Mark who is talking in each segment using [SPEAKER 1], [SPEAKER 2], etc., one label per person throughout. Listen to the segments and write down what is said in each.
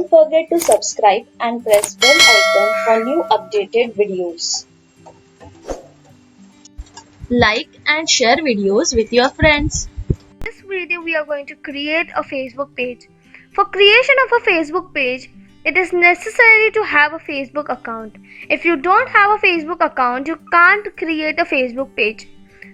[SPEAKER 1] don't forget to subscribe and press bell icon for new updated videos. Like and share videos with your friends.
[SPEAKER 2] In this video we are going to create a Facebook page. For creation of a Facebook page, it is necessary to have a Facebook account. If you don't have a Facebook account, you can't create a Facebook page.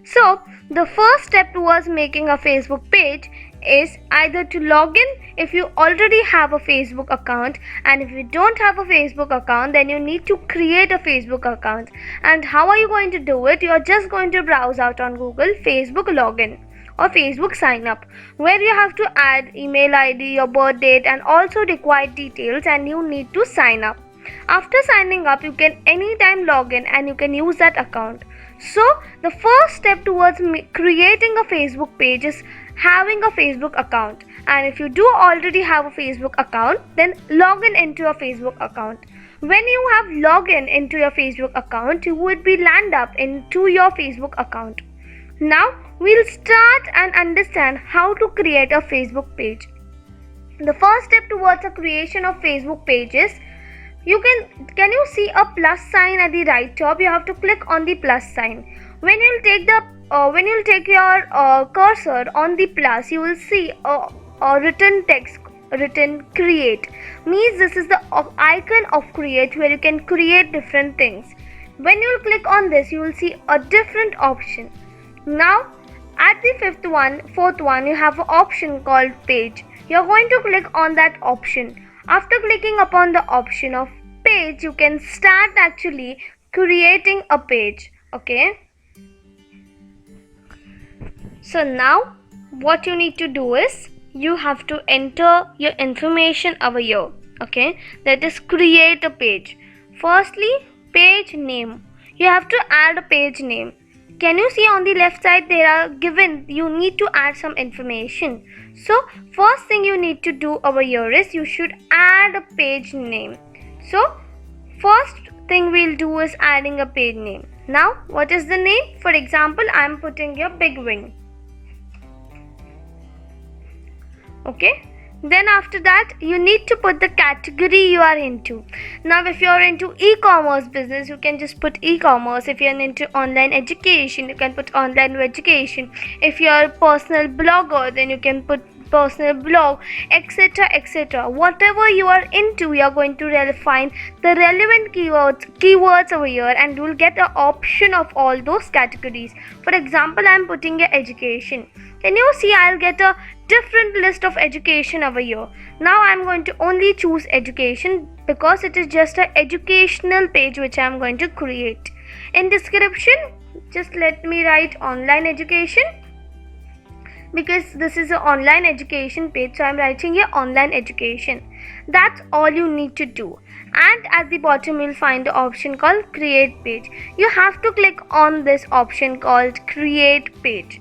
[SPEAKER 2] So, the first step towards making a Facebook page is either to log in if you already have a Facebook account, and if you don't have a Facebook account, then you need to create a Facebook account. And how are you going to do it? You are just going to browse out on Google Facebook login or Facebook sign up, where you have to add email ID, your birth date, and also required details, and you need to sign up. After signing up, you can anytime log in and you can use that account. So the first step towards creating a Facebook page is having a Facebook account, and if you do already have a Facebook account, then log in into your Facebook account. When you have logged in into your Facebook account, you would be land up into your Facebook account. Now we'll start and understand how to create a Facebook page. The first step towards the creation of Facebook page is can you see a plus sign at the right top? You have to click on the plus sign. When you'll take your cursor on the plus, you will see a written text written create. Means this is the icon of create, where you can create different things. When you'll click on this, you will see a different option. Now at the fourth one, you have an option called page. You're going to click on that option. After clicking upon the option of page, you can start actually creating a page. Okay. So now what you need to do is you have to enter your information over here. Okay. That is create a page. Firstly, page name. You have to add a page name. Can you see on the left side there are given you need to add some information. So first thing you need to do over here is you should add a page name. So first thing we'll do is adding a page name. Now what is the name? For example, I'm putting here Big Wing. Okay. Then after that, you need to put the category you are into. Now if you are into e-commerce business, you can just put e-commerce. If you are into online education, you can put online education. If you are a personal blogger, then you can put personal blog, etc, etc. Whatever you are into, you are going to find the relevant keywords over here, and you will get an option of all those categories. For example, I am putting your education. Can you see I'll get a different list of education over here. Now I'm going to only choose education because it is just an educational page which I'm going to create. In description, just let me write online education, because this is an online education page, so I'm writing here online education. That's all you need to do. And at the bottom you'll find the option called create page. You have to click on this option called create page.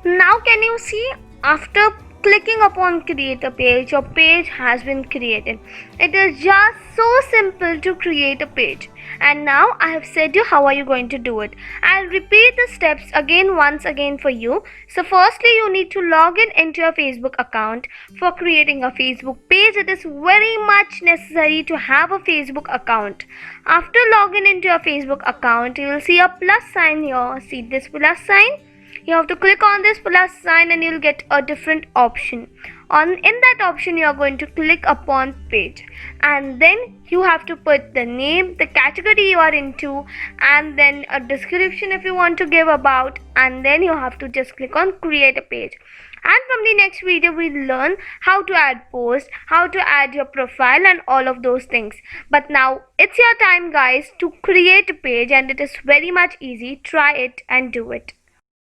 [SPEAKER 2] Now can you see, after clicking upon create a page, your page has been created. It is just so simple to create a page. And now I have said you how are you going to do it. I'll repeat the steps once again for you. So firstly, you need to log in into your Facebook account. For creating a Facebook page, it is very much necessary to have a Facebook account. After logging into your Facebook account, you will see a plus sign here. See this plus sign? You have to click on this plus sign and you'll get a different option. In that option, you are going to click upon page, and then you have to put the name, the category you are into, and then a description if you want to give about, and then you have to just click on create a page. And from the next video, we'll learn how to add post, how to add your profile, and all of those things. But now it's your time, guys, to create a page, and it is very much easy. Try it and do it.